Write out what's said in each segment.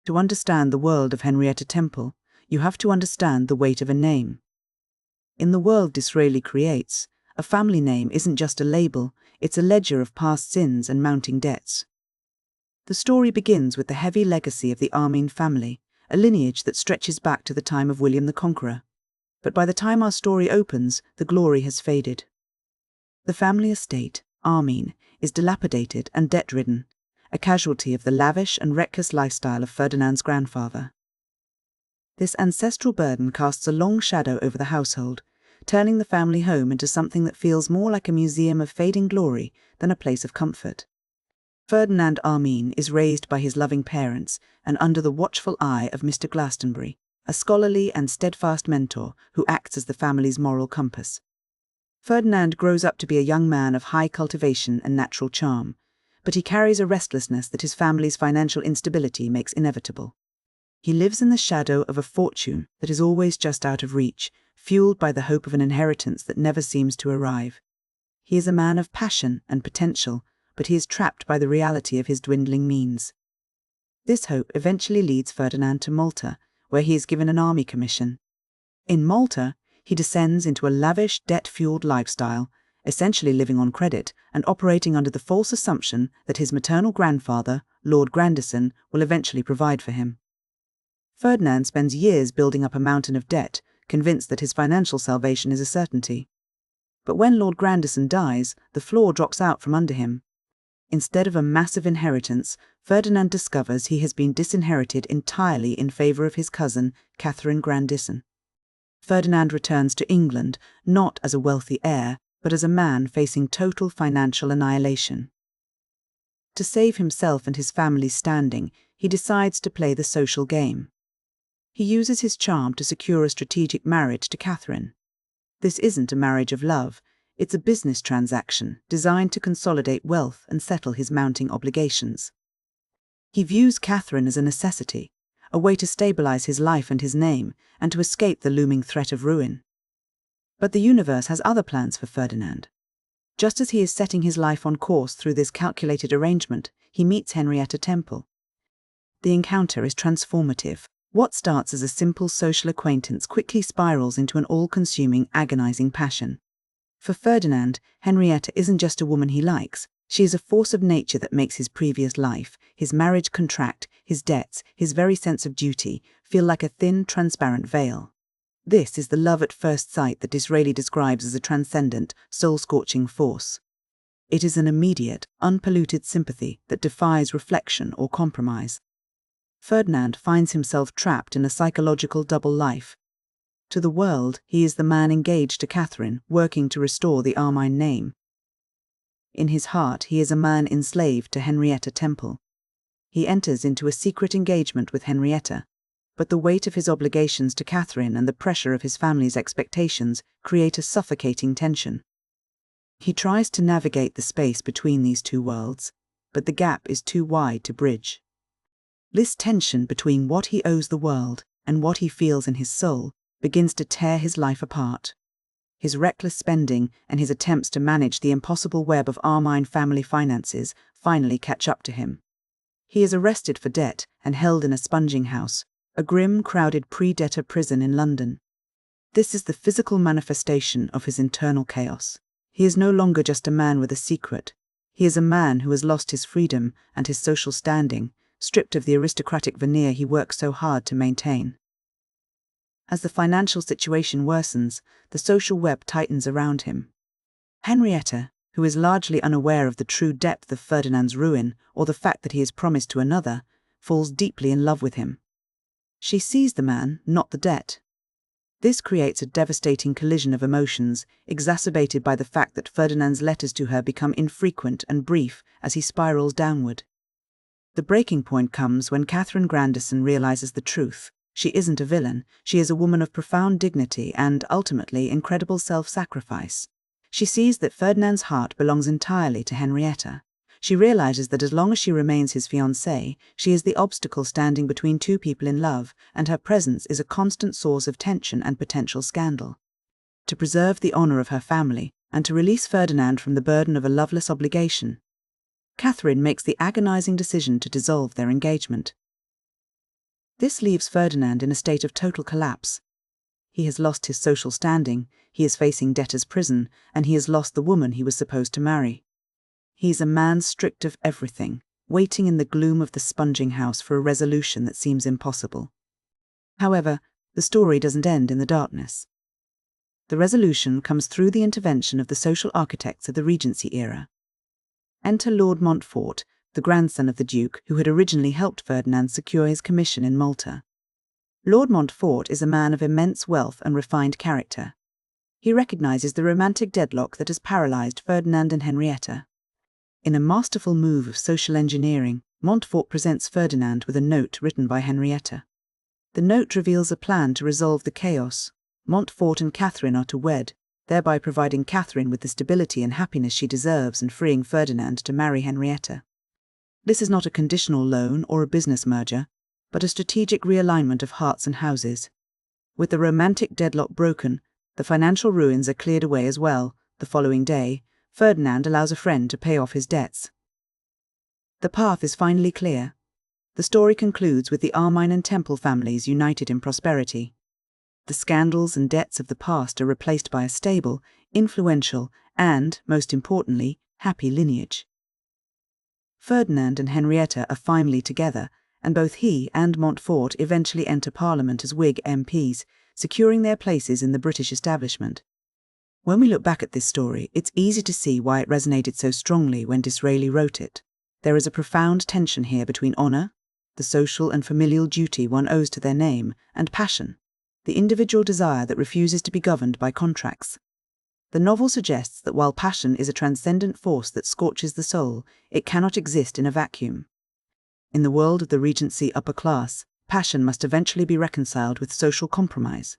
To understand the world of Henrietta Temple, you have to understand the weight of a name. In the world Disraeli creates, a family name isn't just a label, it's a ledger of past sins and mounting debts. The story begins with the heavy legacy of the Armine family, a lineage that stretches back to the time of William the Conqueror. But by the time our story opens, the glory has faded. The family estate, Armine, is dilapidated and debt-ridden, a casualty of the lavish and reckless lifestyle of Ferdinand's grandfather. This ancestral burden casts a long shadow over the household, turning the family home into something that feels more like a museum of fading glory than a place of comfort. Ferdinand Armine is raised by his loving parents and under the watchful eye of Mr. Glastonbury, a scholarly and steadfast mentor who acts as the family's moral compass. Ferdinand grows up to be a young man of high cultivation and natural charm, but he carries a restlessness that his family's financial instability makes inevitable. He lives in the shadow of a fortune that is always just out of reach, fueled by the hope of an inheritance that never seems to arrive. He is a man of passion and potential, but he is trapped by the reality of his dwindling means. This hope eventually leads Ferdinand to Malta, where he is given an army commission. In Malta, he descends into a lavish, debt-fueled lifestyle, essentially living on credit and operating under the false assumption that his maternal grandfather, Lord Grandison, will eventually provide for him. Ferdinand spends years building up a mountain of debt, convinced that his financial salvation is a certainty. But when Lord Grandison dies, the floor drops out from under him. Instead of a massive inheritance, Ferdinand discovers he has been disinherited entirely in favour of his cousin, Catherine Grandison. Ferdinand returns to England, not as a wealthy heir, but as a man facing total financial annihilation. To save himself and his family's standing, he decides to play the social game. He uses his charm to secure a strategic marriage to Catherine. This isn't a marriage of love, it's a business transaction designed to consolidate wealth and settle his mounting obligations. He views Catherine as a necessity, a way to stabilize his life and his name, and to escape the looming threat of ruin. But the universe has other plans for Ferdinand. Just as he is setting his life on course through this calculated arrangement, he meets Henrietta Temple. The encounter is transformative. What starts as a simple social acquaintance quickly spirals into an all-consuming, agonizing passion. For Ferdinand, Henrietta isn't just a woman he likes. She is a force of nature that makes his previous life, his marriage contract, his debts, his very sense of duty, feel like a thin, transparent veil. This is the love at first sight that Disraeli describes as a transcendent, soul-scorching force. It is an immediate, unpolluted sympathy that defies reflection or compromise. Ferdinand finds himself trapped in a psychological double life. To the world, he is the man engaged to Catherine, working to restore the Armine name. In his heart, he is a man enslaved to Henrietta Temple. He enters into a secret engagement with Henrietta, but the weight of his obligations to Catherine and the pressure of his family's expectations create a suffocating tension. He tries to navigate the space between these two worlds, but the gap is too wide to bridge. This tension between what he owes the world and what he feels in his soul begins to tear his life apart. His reckless spending and his attempts to manage the impossible web of Armine family finances finally catch up to him. He is arrested for debt and held in a sponging house, a grim, crowded pre-debtor prison in London. This is the physical manifestation of his internal chaos. He is no longer just a man with a secret. He is a man who has lost his freedom and his social standing, stripped of the aristocratic veneer he works so hard to maintain. As the financial situation worsens, the social web tightens around him. Henrietta, who is largely unaware of the true depth of Ferdinand's ruin or the fact that he is promised to another, falls deeply in love with him. She sees the man, not the debt. This creates a devastating collision of emotions, exacerbated by the fact that Ferdinand's letters to her become infrequent and brief as he spirals downward. The breaking point comes when Catherine Grandison realizes the truth. She isn't a villain, she is a woman of profound dignity and, ultimately, incredible self-sacrifice. She sees that Ferdinand's heart belongs entirely to Henrietta. She realizes that as long as she remains his fiancée, she is the obstacle standing between two people in love, and her presence is a constant source of tension and potential scandal. To preserve the honor of her family, and to release Ferdinand from the burden of a loveless obligation, Catherine makes the agonizing decision to dissolve their engagement. This leaves Ferdinand in a state of total collapse. He has lost his social standing, he is facing debtor's prison, and he has lost the woman he was supposed to marry. He is a man stripped of everything, waiting in the gloom of the sponging house for a resolution that seems impossible. However, the story doesn't end in the darkness. The resolution comes through the intervention of the social architects of the Regency era. Enter Lord Montfort, the grandson of the Duke who had originally helped Ferdinand secure his commission in Malta. Lord Montfort is a man of immense wealth and refined character. He recognizes the romantic deadlock that has paralyzed Ferdinand and Henrietta. In a masterful move of social engineering, Montfort presents Ferdinand with a note written by Henrietta. The note reveals a plan to resolve the chaos. Montfort and Catherine are to wed, thereby providing Catherine with the stability and happiness she deserves and freeing Ferdinand to marry Henrietta. This is not a conditional loan or a business merger, but a strategic realignment of hearts and houses. With the romantic deadlock broken, the financial ruins are cleared away as well. The following day, Ferdinand allows a friend to pay off his debts. The path is finally clear. The story concludes with the Armine and Temple families united in prosperity. The scandals and debts of the past are replaced by a stable, influential, and, most importantly, happy lineage. Ferdinand and Henrietta are finally together, and both he and Montfort eventually enter Parliament as Whig MPs, securing their places in the British establishment. When we look back at this story, it's easy to see why it resonated so strongly when Disraeli wrote it. There is a profound tension here between honour, the social and familial duty one owes to their name, and passion, the individual desire that refuses to be governed by contracts. The novel suggests that while passion is a transcendent force that scorches the soul, it cannot exist in a vacuum. In the world of the Regency upper class, passion must eventually be reconciled with social compromise.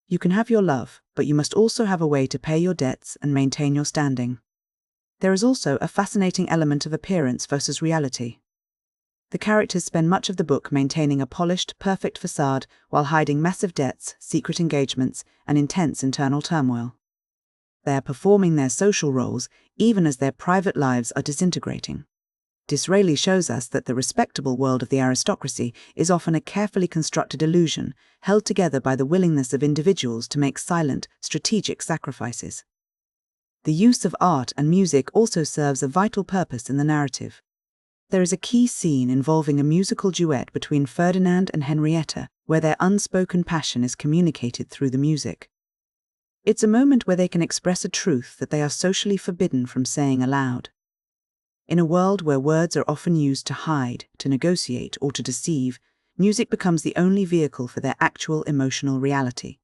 You can have your love, but you must also have a way to pay your debts and maintain your standing. There is also a fascinating element of appearance versus reality. The characters spend much of the book maintaining a polished, perfect facade while hiding massive debts, secret engagements, and intense internal turmoil. They are performing their social roles even as their private lives are disintegrating. Disraeli shows us that the respectable world of the aristocracy is often a carefully constructed illusion, held together by the willingness of individuals to make silent, strategic sacrifices. The use of art and music also serves a vital purpose in the narrative. There is a key scene involving a musical duet between Ferdinand and Henrietta, where their unspoken passion is communicated through the music. It's a moment where they can express a truth that they are socially forbidden from saying aloud. In a world where words are often used to hide, to negotiate, or to deceive, music becomes the only vehicle for their actual emotional reality.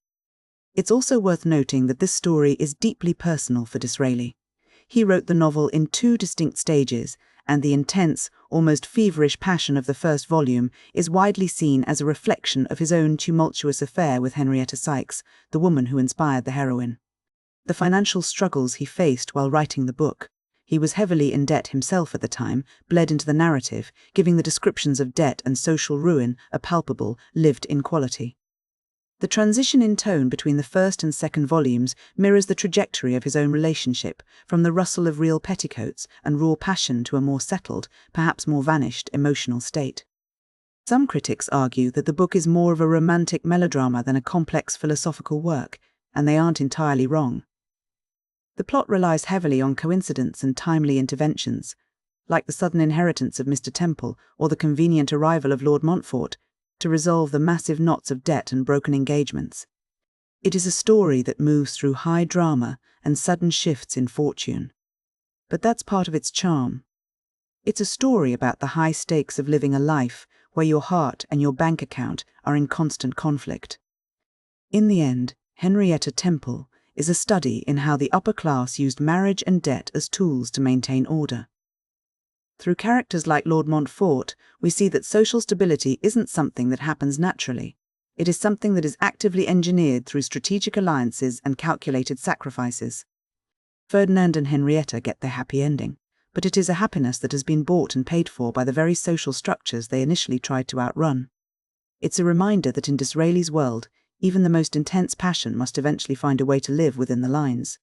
It's also worth noting that this story is deeply personal for Disraeli. He wrote the novel in 2 distinct stages, and the intense, almost feverish passion of the first volume is widely seen as a reflection of his own tumultuous affair with Henrietta Sykes, the woman who inspired the heroine. The financial struggles he faced while writing the book, he was heavily in debt himself at the time, bled into the narrative, giving the descriptions of debt and social ruin a palpable, lived-in quality. The transition in tone between the first and second volumes mirrors the trajectory of his own relationship, from the rustle of real petticoats and raw passion to a more settled, perhaps more vanished, emotional state. Some critics argue that the book is more of a romantic melodrama than a complex philosophical work, and they aren't entirely wrong. The plot relies heavily on coincidence and timely interventions, like the sudden inheritance of Mr. Temple or the convenient arrival of Lord Montfort, to resolve the massive knots of debt and broken engagements. It is a story that moves through high drama and sudden shifts in fortune. But that's part of its charm. It's a story about the high stakes of living a life where your heart and your bank account are in constant conflict. In the end, Henrietta Temple is a study in how the upper class used marriage and debt as tools to maintain order. Through characters like Lord Montfort, we see that social stability isn't something that happens naturally. It is something that is actively engineered through strategic alliances and calculated sacrifices. Ferdinand and Henrietta get their happy ending, but it is a happiness that has been bought and paid for by the very social structures they initially tried to outrun. It's a reminder that in Disraeli's world, even the most intense passion must eventually find a way to live within the lines.